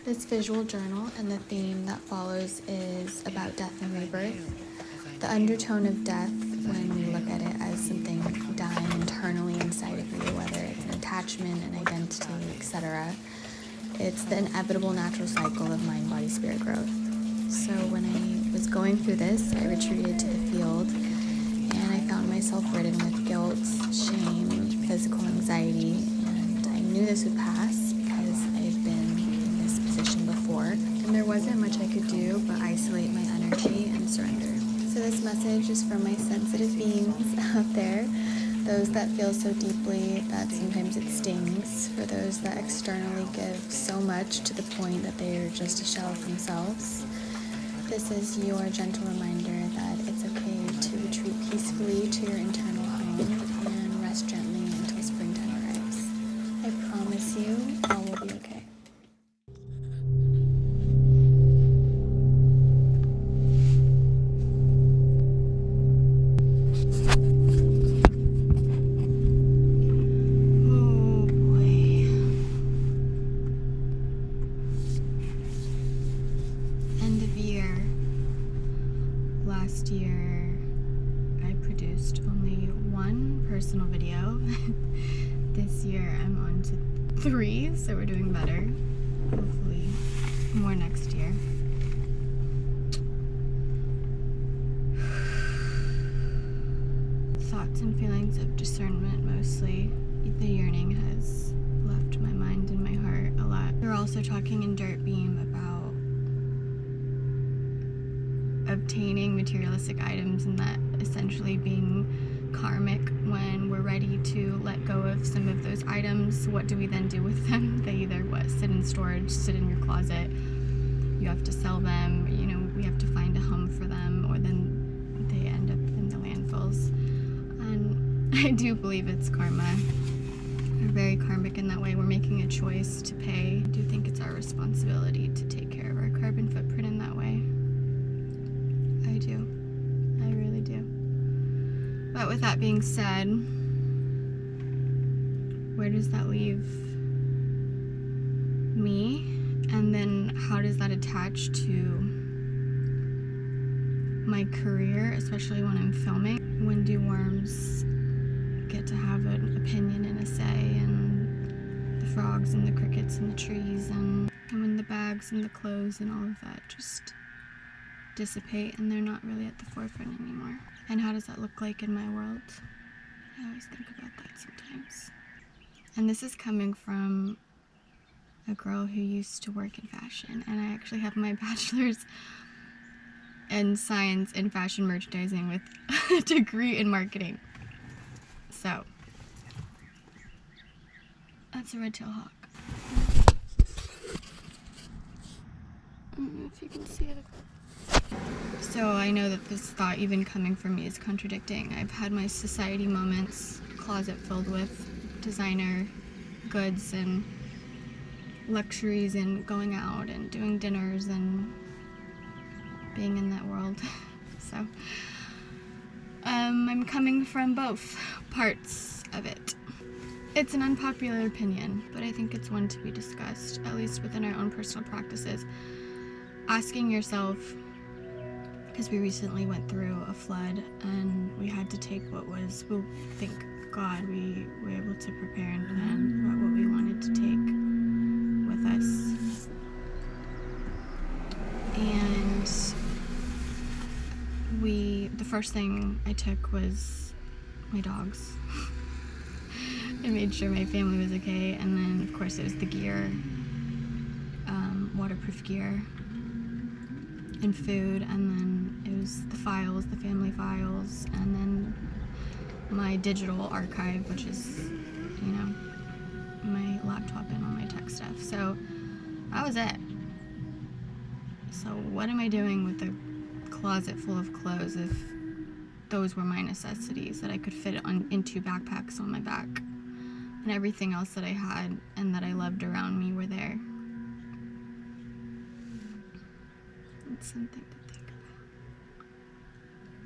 This visual journal and the theme that follows is about death and rebirth. The undertone of death, when we look at it as something dying internally inside of you, whether it's an attachment, an identity, etc., it's the inevitable natural cycle of mind, body, spirit growth. So when I was going through this, I retreated to the field and I found myself ridden with guilt, shame, physical anxiety, and I knew this would pass because I've been in this position before, and there wasn't much I could do but isolate my energy and surrender. So this message is for my sensitive beings out there, those that feel so deeply that sometimes it stings, for those that externally give so much to the point that they are just a shell of themselves. This is your gentle reminder that it's okay to retreat peacefully to your internal home and rest gently until springtime arrives. I promise you, all will be okay. Last year, I produced only one personal video. This year, I'm on to 3, so we're doing better. Hopefully, more next year. Thoughts and feelings of discernment, mostly. The yearning has left my mind and my heart a lot. We're also talking in Dirt Beam about obtaining materialistic items and that essentially being karmic. When we're ready to let go of some of those items, what do we then do with them? They either sit in storage, sit in your closet, you have to sell them, we have to find a home for them, or then they end up in the landfills. And I do believe it's karma. We're very karmic in that way. We're making a choice to pay. I do think it's our responsibility to take care of our carbon footprint in that way. I do. I really do. But with that being said, where does that leave me? And then how does that attach to my career, especially when I'm filming? When do worms get to have an opinion and a say, and the frogs and the crickets and the trees, and when the bags and the clothes and all of that just dissipate and they're not really at the forefront anymore? And how does that look like in my world? I always think about that sometimes. And this is coming from a girl who used to work in fashion, and I actually have my bachelor's in science in fashion merchandising with a degree in marketing. So that's a red-tailed hawk. I don't know if you can see it. So I know that this thought, even coming from me, is contradicting. I've had my society moments, closet filled with designer goods and luxuries and going out and doing dinners and being in that world. So I'm coming from both parts of it. It's an unpopular opinion, but I think it's one to be discussed, at least within our own personal practices. Asking yourself, because we recently went through a flood and we had to take what was, well, thank God we were able to prepare and plan about what we wanted to take with us. And the first thing I took was my dogs. I made sure my family was okay, and then of course it was the gear, waterproof gear, and food, and then it was the files, the family files, and then my digital archive, which is, my laptop and all my tech stuff. So that was it. So what am I doing with a closet full of clothes if those were my necessities that I could fit in 2 backpacks on my back, and everything else that I had and that I loved around me were there? It's something to think about.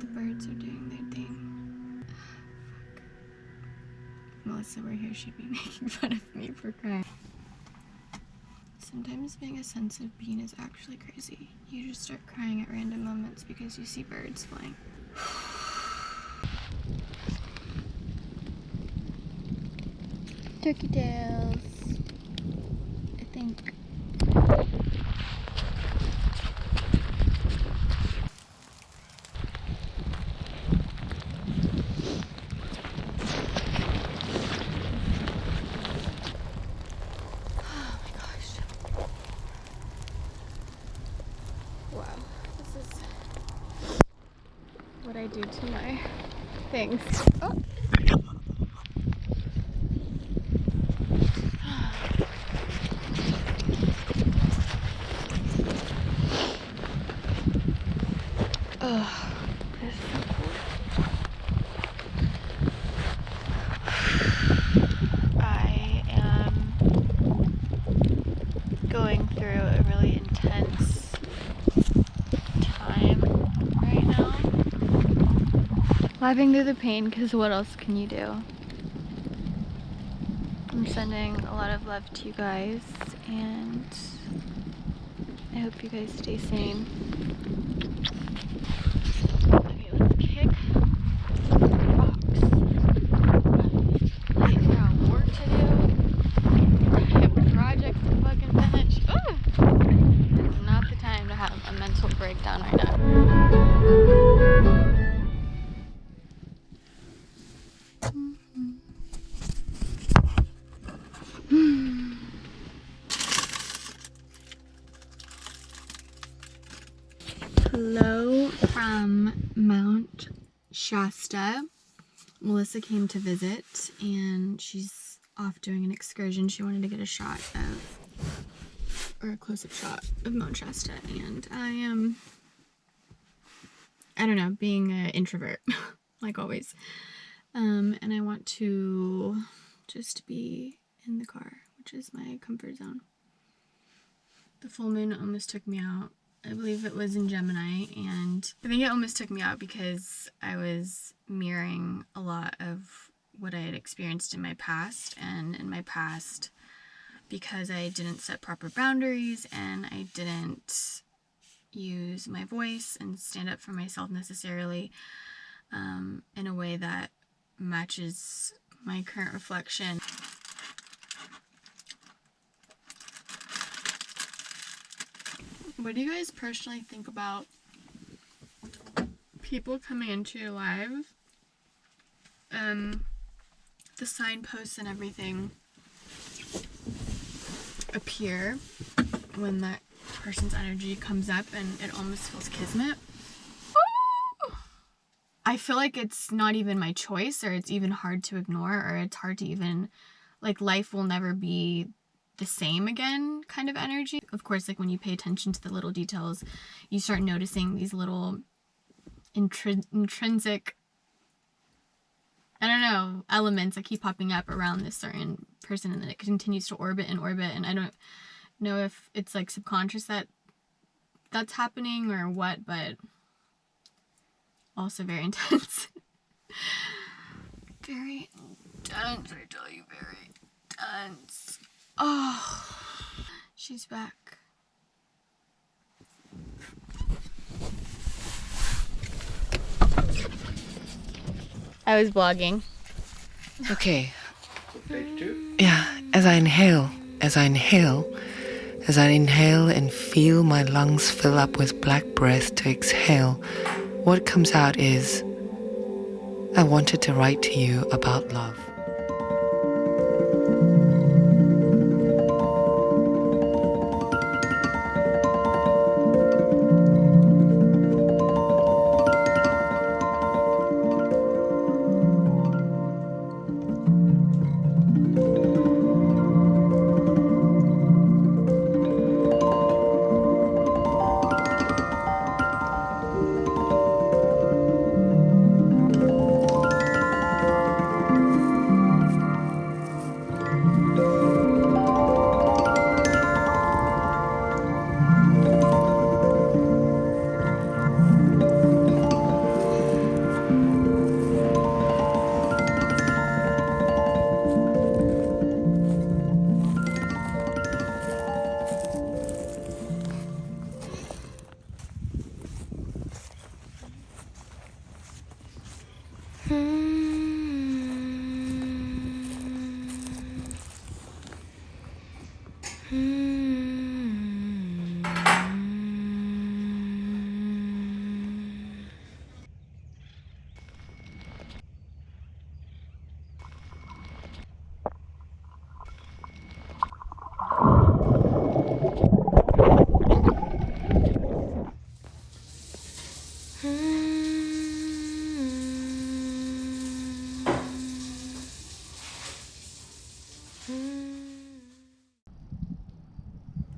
The birds are doing their thing. If Melissa were here, she'd be making fun of me for crying. Sometimes being a sensitive being is actually crazy. You just start crying at random moments because you see birds flying. Turkey tails, I think. What I do to my things. Oh. Oh, this is so cool. I am going through a really intense time right now. Laughing through the pain, because what else can you do? I'm sending a lot of love to you guys, and I hope you guys stay sane. Okay, let's kick rocks. I have work to do. I have projects to fucking finish. It's not the time to have a mental breakdown right now. Hello from Mount Shasta. Melissa came to visit and she's off doing an excursion. She wanted to get a shot of, or a close-up shot of Mount Shasta, and I don't know, being an introvert, like always. And I want to just be in the car, which is my comfort zone. The full moon almost took me out. I believe it was in Gemini, and I think it almost took me out because I was mirroring a lot of what I had experienced in my past, and in my past, because I didn't set proper boundaries and I didn't use my voice and stand up for myself necessarily in a way that matches my current reflection. What do you guys personally think about people coming into your lives? The signposts and everything appear when that person's energy comes up, and it almost feels Kismet. I feel like it's not even my choice, or it's even hard to ignore, or it's hard to even, like, life will never be the same again kind of energy. Of course, like, when you pay attention to the little details, you start noticing these little intrinsic, I don't know, elements that keep popping up around this certain person, and then it continues to orbit and orbit, and I don't know if it's like subconscious that's happening or what, but also very intense. Very intense, I tell you, very intense. Oh, she's back. I was vlogging. Okay. Take two. Yeah, as I inhale and feel my lungs fill up with black breath to exhale, what comes out is, I wanted to write to you about love.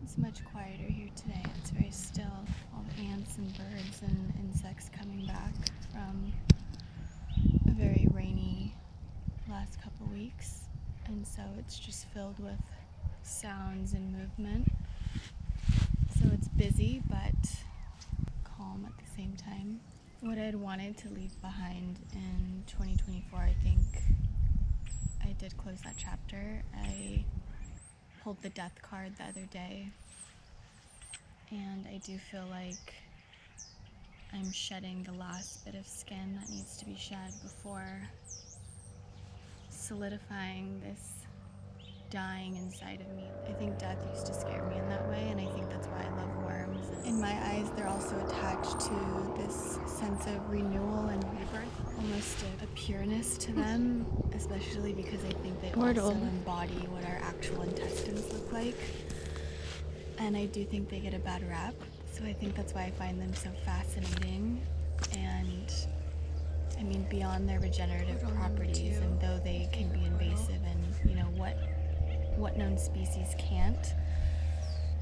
It's much quieter here today. It's very still. All the ants and birds and insects coming back from a very rainy last couple weeks. And so it's just filled with sounds and movement. So it's busy but calm at the same time. What I'd wanted to leave behind in 2024, I think I did close that chapter. I pulled the death card the other day, and I do feel like I'm shedding the last bit of skin that needs to be shed before solidifying this dying inside of me. I think death used to scare me in that way, and I think that's why I love worms. In my eyes, they're also attached to this sense of renewal and rebirth, almost a pureness to them, especially because I think they also embody what our actual intestines look like. And I do think they get a bad rap, so I think that's why I find them so fascinating. And I mean, beyond their regenerative properties, and though they can be invasive and, you know, what known species can't,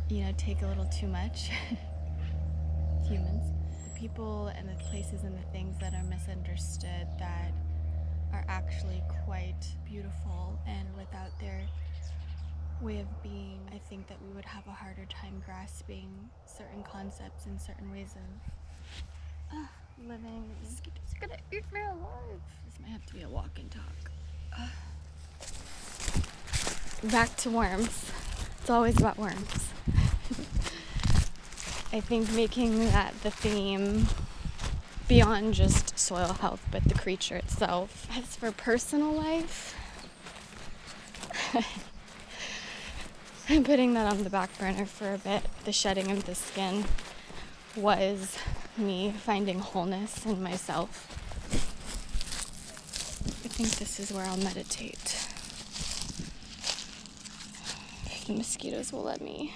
you know, take a little too much. Humans. The people and the places and the things that are misunderstood that are actually quite beautiful, and without their way of being, I think that we would have a harder time grasping certain concepts and certain ways of living. It's gonna eat me alive. This might have to be a walk and talk. Back to worms. It's always about worms. I think making that the theme beyond just soil health, but the creature itself. As for personal life, I'm putting that on the back burner for a bit. The shedding of the skin was me finding wholeness in myself. I think this is where I'll meditate. If the mosquitoes will let me.